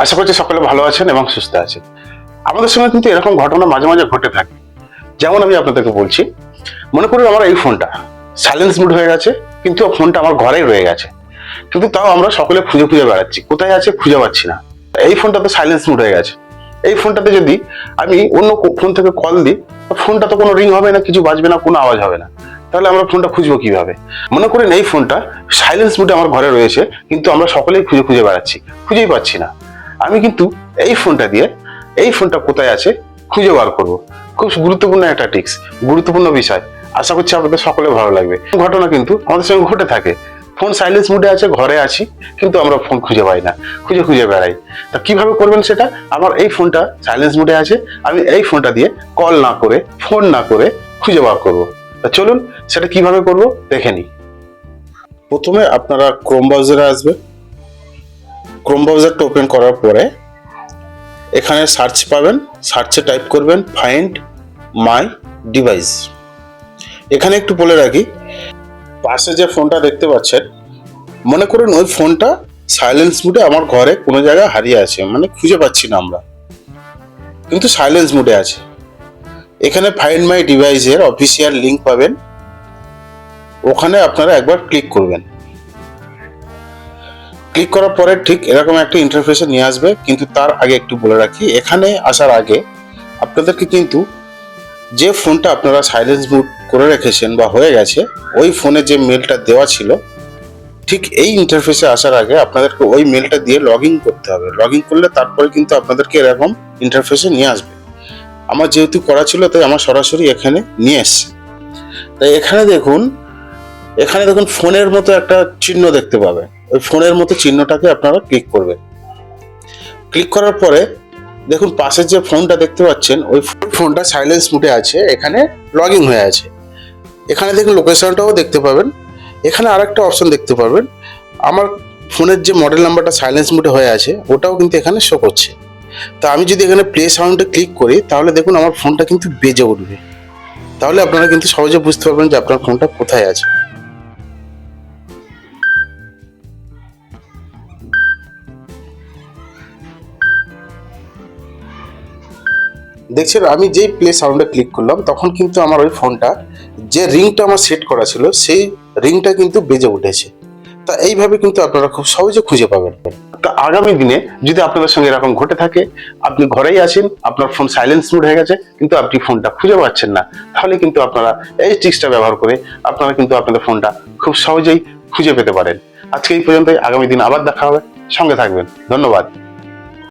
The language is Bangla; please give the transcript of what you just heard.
আশা করছি সকলে ভালো আছেন এবং সুস্থ আছেন। আমাদের সঙ্গে কিন্তু এরকম ঘটনা মাঝে মাঝে ঘটে থাকে। যেমন আমি আপনাদেরকে বলছি, মনে করুন আমার এই ফোনটা সাইলেন্স মোড হয়ে গেছে, কিন্তু ফোনটা আমার ঘরেই রয়ে গেছে, কিন্তু তাও আমরা সকলে খুঁজে খুঁজে বেড়াচ্ছি, কোথায় আছে খুঁজে পাচ্ছি না। এই ফোনটা তো সাইলেন্স মোড হয়ে গেছে। এই ফোনটাতে যদি আমি অন্য ফোন থেকে কল দিই, ফোনটা তো কোনো রিং হবে না, কিছু বাজবে না, কোনো আওয়াজ হবে না। তাহলে আমরা ফোনটা খুঁজবো কিভাবে? মনে করেন এই ফোনটা সাইলেন্স মোডে আমার ঘরে রয়েছে, কিন্তু আমরা সকলেই খুঁজে খুঁজে বেড়াচ্ছি, খুঁজেই পাচ্ছি না। আমি কিন্তু এই ফোনটা দিয়ে এই ফোনটা কোথায় আছে খুঁজে বার করব। খুব গুরুত্বপূর্ণ একটা টিপস, গুরুত্বপূর্ণ বিষয়। আশা করছি আপনাদের সকলে ভালো লাগবে। ঘটনা কিন্তু আমাদের সঙ্গে ঘটে থাকে। ফোন সাইলেন্স মোডে আছে, ঘরে আছি, কিন্তু আমরা ফোন খুঁজে পাই না, খুঁজে খুঁজে বেড়াই। তা কিভাবে করবেন সেটা? আমার এই ফোনটা সাইলেন্স মোডে আছে, আমি এই ফোনটা দিয়ে কল না করে, ফোন না করে খুঁজে বার করব। তা চলুন সেটা কিভাবে করব দেখে নিই। প্রথমে আপনারা ক্রোম ব্রাউজারে আসবেন। ক্রোম ব্রাউজারটা ওপেন করার পরে এখানে সার্চ পাবেন, সার্চে টাইপ করবেন ফাইন্ড মাই ডিভাইস। এখানে একটু বলে রাখি, পাশে যে ফোনটা দেখতে পাচ্ছেন, মনে করুন ওই ফোনটা সাইলেন্স মোডে আমার ঘরে কোনো জায়গায় হারিয়ে আছে, মানে খুঁজে পাচ্ছি না আমরা, কিন্তু সাইলেন্স মোডে আছে। এখানে ফাইন্ড মাই ডিভাইসের অফিসিয়াল লিংক পাবেন, ওখানে আপনারা একবার ক্লিক করবেন। ক্লিক করার পরে ঠিক এরকম একটা ইন্টারফেসে নিয়ে আসবে, কিন্তু তার আগে একটু বলে রাখি, এখানে আসার আগে আপনাদেরকে কিন্তু যে ফোনটা আপনারা সাইলেন্স মোড করে রেখেছেন বা হয়ে গেছে, ওই ফোনে যে মেলটা দেওয়া ছিল, ঠিক এই ইন্টারফেসে আসার আগে আপনাদেরকে ওই মেলটা দিয়ে লগ ইন করতে হবে। লগ ইন করলে তারপরে কিন্তু আপনাদেরকে এরকম ইন্টারফেসে নিয়ে আসবে। আমার যেহেতু করা ছিল, তাই আমার সরাসরি এখানে নিয়ে এসছে। তাই এখানে দেখুন ফোনের মতো একটা চিহ্ন দেখতে পাবেন। ওই ফোনের মতো চিহ্নটাকে আপনারা ক্লিক করবেন। ক্লিক করার পরে দেখুন পাশের যে ফোনটা দেখতে পাচ্ছেন, ওই ফোনটা সাইলেন্স মোডে আছে, এখানে লগ ইন হয়ে আছে। এখানে দেখুন লোকেশনটাও দেখতে পাবেন। এখানে আরেকটা অপশন দেখতে পাবেন, আমার ফোনের যে মডেল নাম্বারটা সাইলেন্স মোডে হয়ে আছে, ওটাও কিন্তু এখানে শো করছে। তা আমি যদি এখানে প্লে সাউন্ডে ক্লিক করি, তাহলে দেখুন আমার ফোনটা কিন্তু বেজে উঠবে। তাহলে আপনারা কিন্তু সহজে বুঝতে পারবেন যে আপনার ফোনটা কোথায় আছে। দেখছেন, আমি যেই প্লে সাউন্ডে ক্লিক করলাম, তখন কিন্তু আমার ওই ফোনটা, যে রিংটা আমার সেট করা ছিল, সেই রিংটা কিন্তু বেজে উঠেছে। তা এইভাবে কিন্তু আপনারা খুব সহজে খুঁজে পাবেন। তা আগামী দিনে যদি আপনাদের সঙ্গে এরকম ঘটে থাকে, আপনি ঘরেই আছেন, আপনার ফোন সাইলেন্স মোড হয়ে গেছে, কিন্তু আপনি ফোনটা খুঁজে পাচ্ছেন না, তাহলে কিন্তু আপনারা এই ট্রিক্সটা ব্যবহার করে আপনারা কিন্তু আপনাদের ফোনটা খুব সহজেই খুঁজে পেতে পারেন। আজকে এই পর্যন্তই, আগামী দিন আবার দেখা হবে, সঙ্গে থাকবেন। ধন্যবাদ।